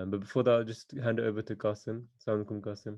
But before that, I'll just hand it over to Qasim. Assalamu alaikum, Qasim.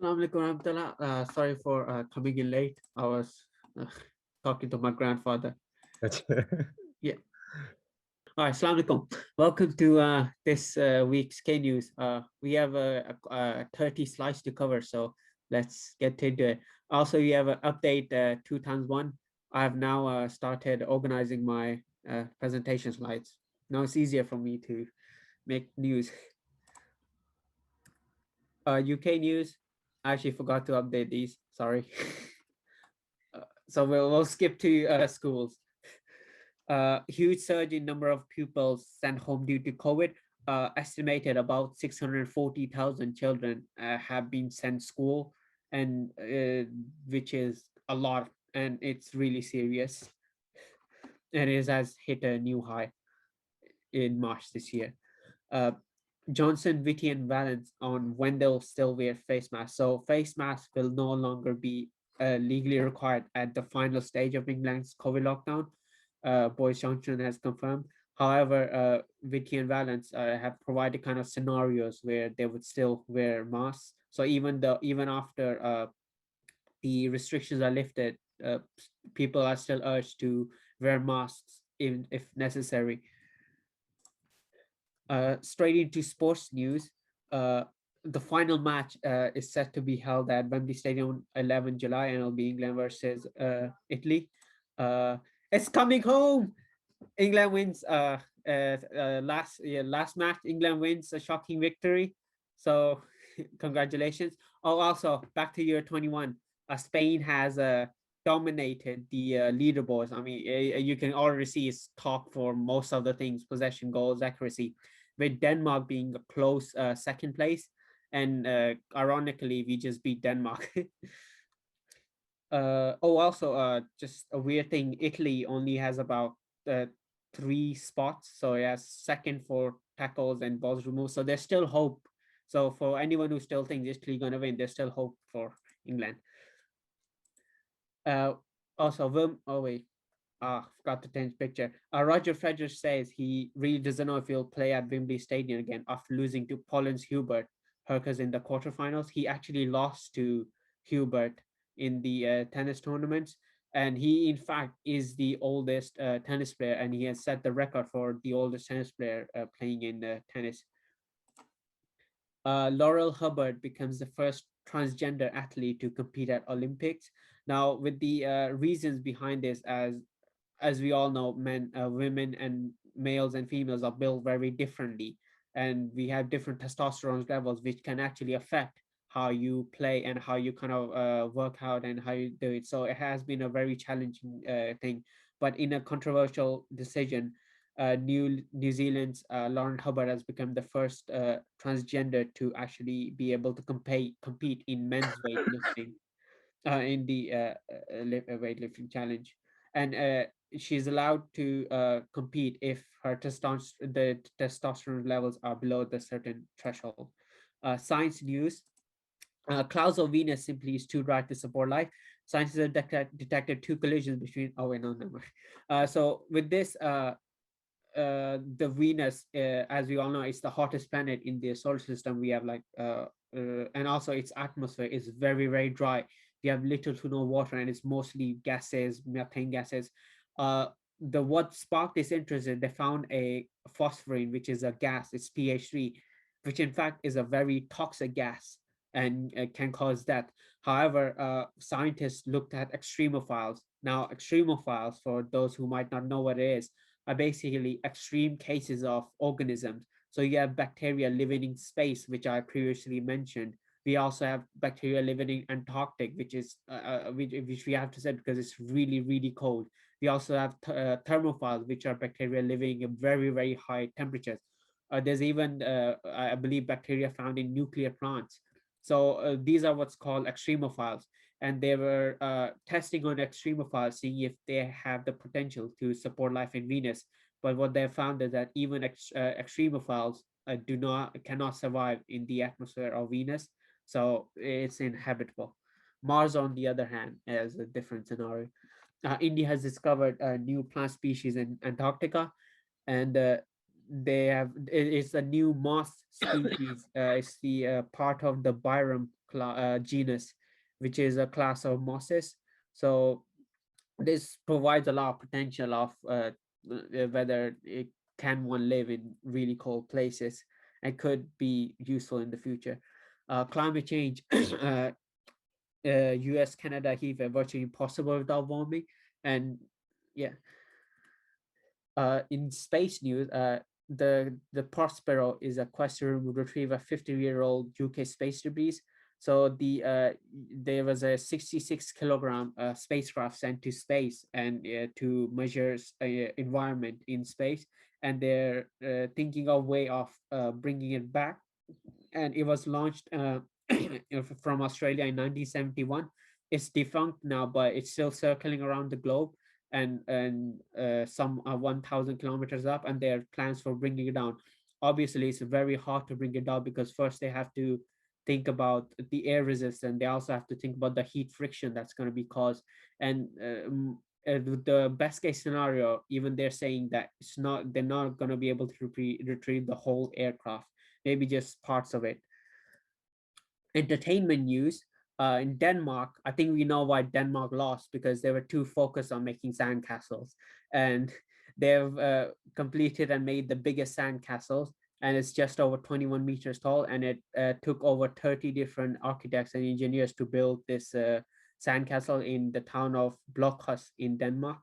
Assalamu alaikum warahmatullah. Sorry for coming in late. I was uh, talking to my grandfather. Yeah. All right. Assalamu alaikum. Welcome to this week's K News. We have a 30 slides to cover, so let's get into it. Also, we have an update 2 times 1. I have now started organizing my presentation slides. Now it's easier for me to make news. UK news. I actually forgot to update these. Sorry. So we'll skip to schools. Huge surge in number of pupils sent home due to COVID. Estimated about 640,000 children have been sent school, and which is a lot, and it's really serious. And it has hit a new high in March this year. Uh, Johnson, Whitty, and Valence on when they'll still wear face masks. So face masks will no longer be legally required at the final stage of England's COVID lockdown. Boris Johnson has confirmed. However, Whitty and Valence have provided kind of scenarios where they would still wear masks. So even after the restrictions are lifted, people are still urged to wear masks even if necessary. Straight into sports news. The final match is set to be held at Wembley Stadium on 11 July, and it'll be England versus Italy. It's coming home. England wins. Last match, England wins a shocking victory. So, congratulations. Oh, also back to year 21. Spain has dominated the leaderboards. I mean, you can already see it's top for most of the things: possession, goals, accuracy, with Denmark being a close second place. And ironically, we just beat Denmark. Also, just a weird thing: Italy only has about 3 spots, so it has second for tackles and balls removed. So there's still hope. So for anyone who still thinks Italy gonna win, there's still hope for England. Also, oh wait, forgot to change picture. Roger Federer says he really doesn't know if he'll play at Wembley Stadium again after losing to Poland's Hubert Hurkacz in the quarterfinals. He actually lost to Hubert in the tennis tournaments, and he in fact is the oldest tennis player, and he has set the record for the oldest tennis player playing in tennis. Laurel Hubbard becomes the first transgender athlete to compete at Olympics. Now, with the reasons behind this, as we all know, women and males and females are built very differently, and we have different testosterone levels, which can actually affect how you play and how you kind of work out and how you do it. So it has been a very challenging thing, but in a controversial decision, New Zealand's Lauren Hubbard has become the first transgender to actually be able to compete in men's weightlifting in the weightlifting challenge, and she's allowed to compete if the testosterone levels are below the certain threshold. Science news. Clouds of Venus simply is too bright to support life. Scientists have detected 2 collisions between. Oh wait, no, never. So with this, the Venus, as we all know, is the hottest planet in the solar system. We have and also its atmosphere is very, very dry. We have little to no water, and it's mostly gases, methane gases. What sparked this interest is they found a phosphorine, which is a gas. It's pH 3, which in fact is a very toxic gas and can cause death. However, scientists looked at extremophiles. Now, extremophiles, for those who might not know what it is, are basically extreme cases of organisms. So you have bacteria living in space, which I previously mentioned. We also have bacteria living in Antarctic, which we have to say because it's really, really cold. We also have thermophiles, which are bacteria living in very, very high temperatures. There's even, I believe, bacteria found in nuclear plants. So these are what's called extremophiles, and they were testing on extremophiles, seeing if they have the potential to support life in Venus. But what they found is that even extremophiles cannot survive in the atmosphere of Venus, so it's inhabitable. Mars, on the other hand, is a different scenario. India has discovered a new plant species in Antarctica, and it's a new moss species. It's the part of the genus, which is a class of mosses. So this provides a lot of potential of whether it can one live in really cold places and could be useful in the future. Climate change, US Canada heat are virtually impossible without warming. And yeah, in space news, the Prospero is a quest to retrieve a 50-year-old UK space debris. So there was a 66-kilogram spacecraft sent to space and to measure environment in space, and they're thinking of way of bringing it back. And it was launched from Australia in 1971. It's defunct now, but it's still circling around the globe and some are 1,000 kilometers up, and there are plans for bringing it down. Obviously, it's very hard to bring it down because first they have to think about the air resistance. They also have to think about the heat friction that's going to be caused. And the best case scenario, even they're saying that they're not going to be able to retrieve the whole aircraft, maybe just parts of it. Entertainment news, in Denmark, I think we know why Denmark lost, because they were too focused on making sandcastles. And they've completed and made the biggest sandcastles, and it's just over 21 meters tall. And it took over 30 different architects and engineers to build this sandcastle in the town of Blokhus in Denmark.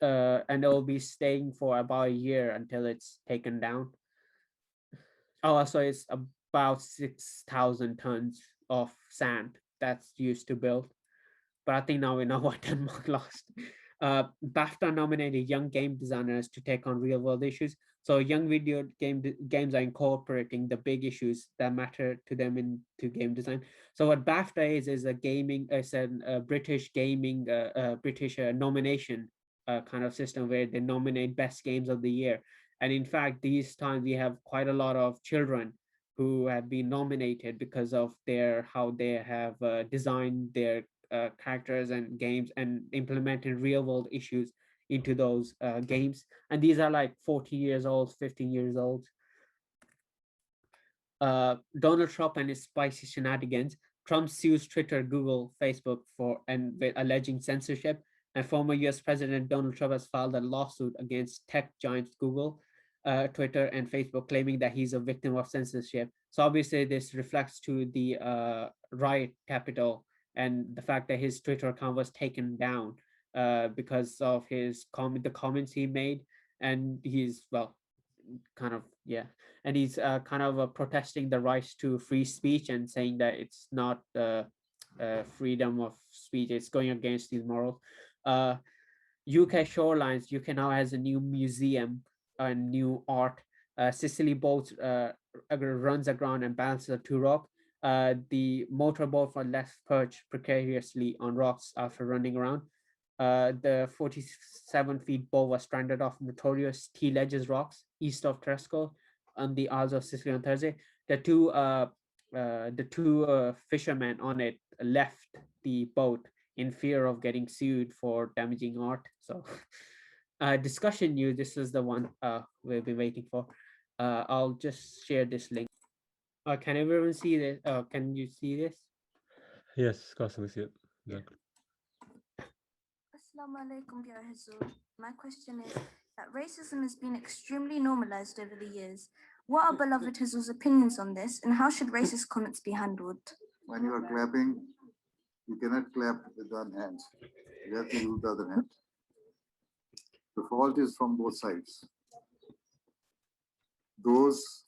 And it will be staying for about a year until it's taken down. Oh, so it's about 6,000 tons of sand that's used to build. But I think now we know why Denmark lost. BAFTA nominated young game designers to take on real world issues. So young games are incorporating the big issues that matter to them into game design. So what BAFTA is a gaming, it's a British gaming, British nomination kind of system where they nominate best games of the year. And in fact, these times we have quite a lot of children who have been nominated because of how they have designed their characters and games and implemented real world issues into those games. And these are like 40 years old, 15 years old. Donald Trump and his spicy shenanigans. Trump sues Twitter, Google, Facebook for and with alleging censorship. And former US President Donald Trump has filed a lawsuit against tech giants Google, Twitter, and Facebook, claiming that he's a victim of censorship. So obviously, this reflects to the riot capital and the fact that his Twitter account was taken down because of the comments he made, and he's kind of and he's kind of protesting the rights to free speech and saying that it's not freedom of speech, it's going against these morals. UK shorelines, UK now has a new museum and new art. Sicily boats runs aground and balances to rock. The motorboat for left perched precariously on rocks after running around. The 47 feet boat was stranded off notorious T Ledges rocks east of Tresco on the Isles of Sicily on Thursday. The two fishermen on it left the boat in fear of getting sued for damaging art. So, discussion news. This is the one we've been waiting for. I'll just share this link. Can everyone see this? Can you see this? Yes, Qasim, we see it. Yeah. Exactly. Assalamu alaikum, Ya Hazur. My question is that racism has been extremely normalized over the years. What are beloved Hazur's opinions on this, and how should racist comments be handled? When you are clapping, you cannot clap with one hand. You have to use the other hand. The fault is from both sides. Those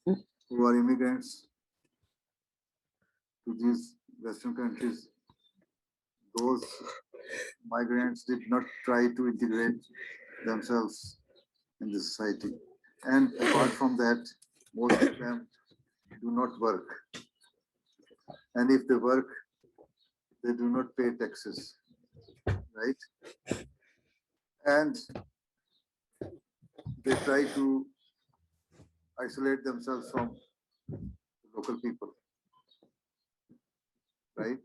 who are immigrants to these Western countries, those migrants did not try to integrate themselves in the society. And apart from that, most of them do not work. And if they work, they do not pay taxes, right? And they try to isolate themselves from local people, right?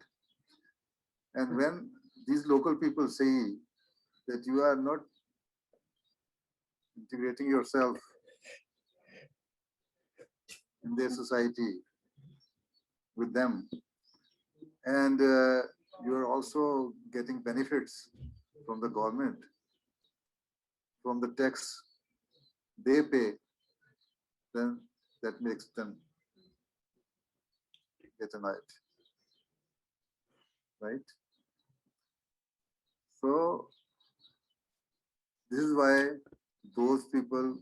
And when these local people say that you are not integrating yourself in their society with them, and you are also getting benefits from the government, from the tax they pay, then that makes them get a night, right? So this is why those people,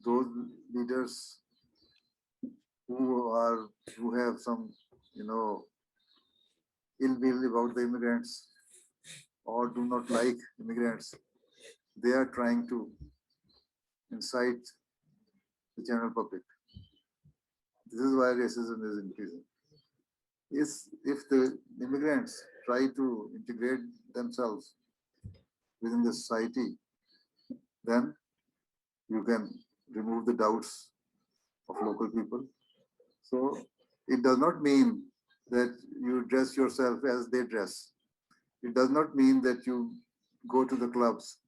those leaders who have some, you know, ill will about the immigrants or do not like immigrants, they are trying to incite the general public. This is why racism is increasing. If the immigrants try to integrate themselves within the society, then you can remove the doubts of local people. So it does not mean that you dress yourself as they dress. It does not mean that you go to the clubs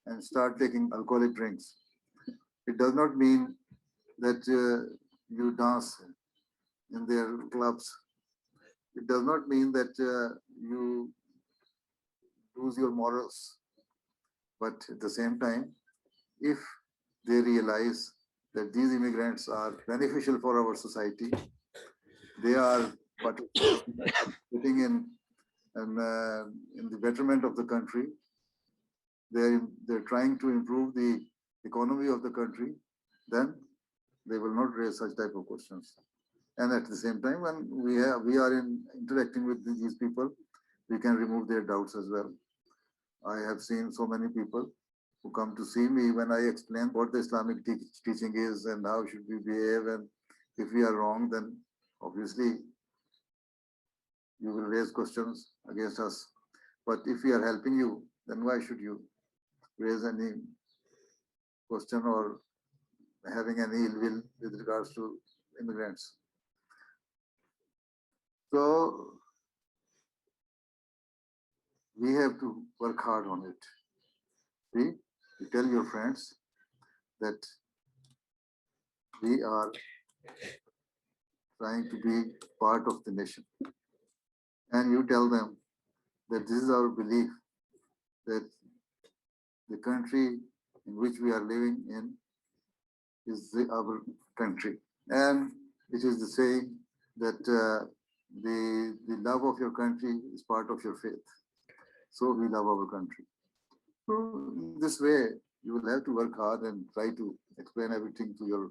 and start taking alcoholic drinks. It does not mean that you dance in their clubs. It does not mean that you lose your morals. But at the same time, if they realize that these immigrants are beneficial for our society, they are participating in the betterment of the country. They're trying to improve the economy of the country. Then they will not raise such type of questions. And at the same time, when we are interacting with these people, we can remove their doubts as well. I have seen so many people who come to see me when I explain what the Islamic teaching is and how should we behave, and if we are wrong, then obviously you will raise questions against us. But if we are helping you, then why should you raise any question or having any ill will with regards to immigrants? So we have to work hard on it. See, you tell your friends that we are trying to be part of the nation. And you tell them that this is our belief, that the country in which we are living in is our country. And it is the saying that the love of your country is part of your faith. So we love our country. So in this way, you will have to work hard and try to explain everything to your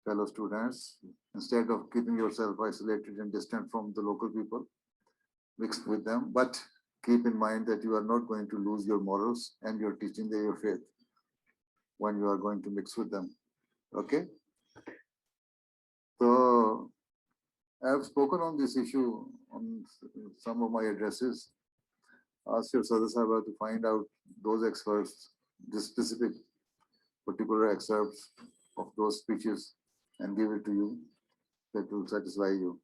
fellow students instead of keeping yourself isolated and distant from the local people, mixed with them. But keep in mind that you are not going to lose your morals and your teaching your faith when you are going to mix with them. Okay? So I have spoken on this issue on some of my addresses. Ask your Sadasaba to find out those excerpts, the specific particular excerpts of those speeches and give it to you. That will satisfy you.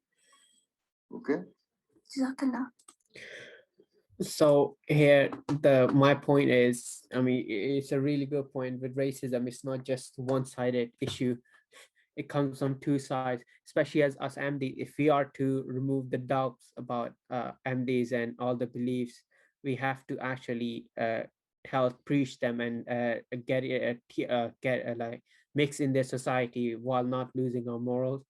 Okay? Jazakallah. So here my point is, I mean, it's a really good point. With racism, it's not just one-sided issue. It comes on two sides, especially as us MD. If we are to remove the doubts about MDs and all the beliefs, we have to actually help preach them and get like mix in their society while not losing our morals.